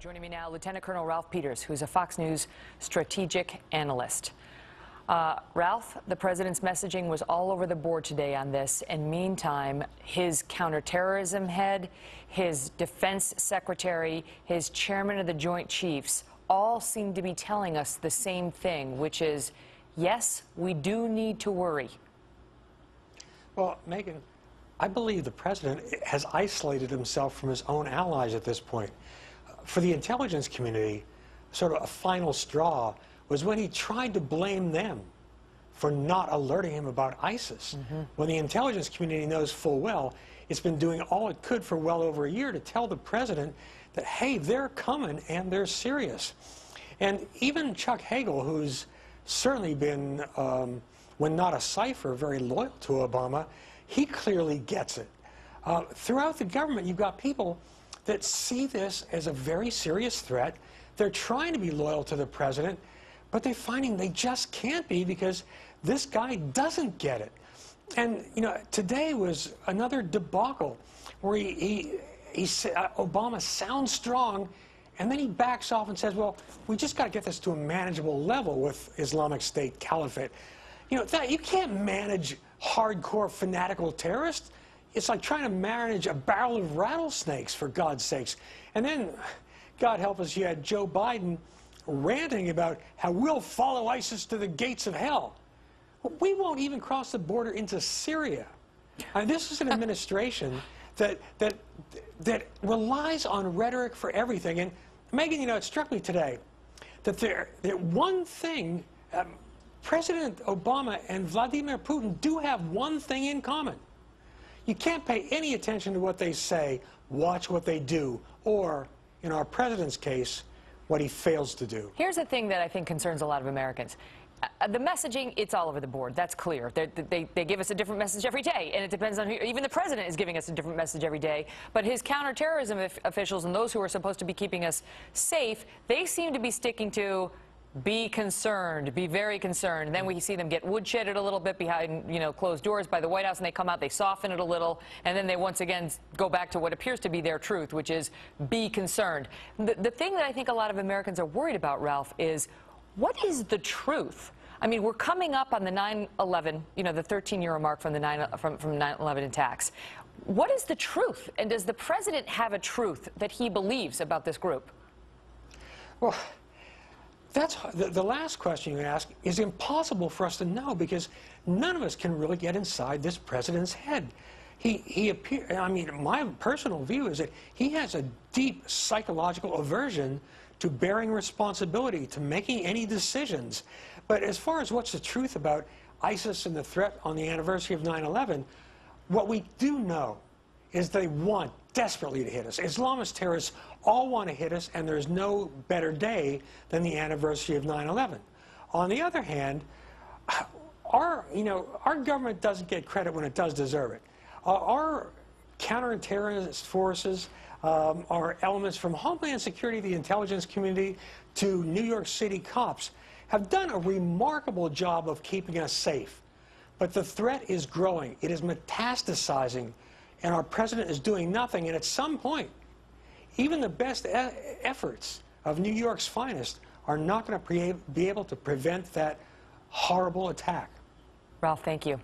Joining me now, Lieutenant Colonel Ralph Peters, who's a Fox News strategic analyst. Ralph, the president's messaging was all over the board today on this, and meantime, his counterterrorism head, his defense secretary, his chairman of the Joint Chiefs, all seem to be telling us the same thing, which is, yes, we do need to worry. Well, Megyn, I believe the president has isolated himself from his own allies at this point. For the intelligence community, sort of a final straw was when he tried to blame them for not alerting him about ISIS. When the intelligence community knows full well it's been doing all it could for well over a year to tell the president that, hey, they're coming and they're serious. And even Chuck Hagel, who's certainly been, when not a cipher, very loyal to Obama, he clearly gets it. Throughout the government, you've got people that see this as a very serious threat. They're trying to be loyal to the president, but they're finding they just can't be because this guy doesn't get it. And, you know, today was another debacle where he said, Obama sounds strong, and then he backs off and says, well, we just got to get this to a manageable level with Islamic State Caliphate. You know, you can't manage hardcore fanatical terrorists. It's like trying to manage a barrel of rattlesnakes, for God's sakes. And then, God help us, you had Joe Biden ranting about how we'll follow ISIS to the gates of hell. Well, we won't even cross the border into Syria. This is an administration that relies on rhetoric for everything. And Megyn, you know, it struck me today that one thing, President Obama and Vladimir Putin do have one thing in common. You can't pay any attention to what they say, watch what they do, or, in our president's case, what he fails to do. Here's the thing that I think concerns a lot of Americans. The messaging, it's all over the board. That's clear. They give us a different message every day, and it depends on who. Even the president is giving us a different message every day. But his counterterrorism officials and those who are supposed to be keeping us safe, they seem to be sticking to be concerned, be very concerned. And then we see them get woodshedded a little bit behind, you know, closed doors by the White House, and they come out, they soften it a little, and then they once again go back to what appears to be their truth, which is be concerned. The thing that I think a lot of Americans are worried about, Ralph, is what is the truth? I mean, we're coming up on the 9/11, you know, the 13-year mark from the 9/11 attacks. What is the truth? And does the president have a truth that he believes about this group? Well, that's the last question you ask is impossible for us to know because none of us can really get inside this president's head. I mean, my personal view is that he has a deep psychological aversion to bearing responsibility, to making any decisions. But as far as what's the truth about ISIS and the threat on the anniversary of 9/11, what we do know is they want desperately to hit us. Islamist terrorists all want to hit us, and there's no better day than the anniversary of 9/11. On the other hand, our government doesn't get credit when it does deserve it. Our counter-terrorist forces are elements from Homeland Security, the intelligence community, to New York City cops, have done a remarkable job of keeping us safe. But the threat is growing. It is metastasizing, and our president is doing nothing. And at some point, even the best efforts of New York's finest are not going to be able to prevent that horrible attack. Ralph, thank you.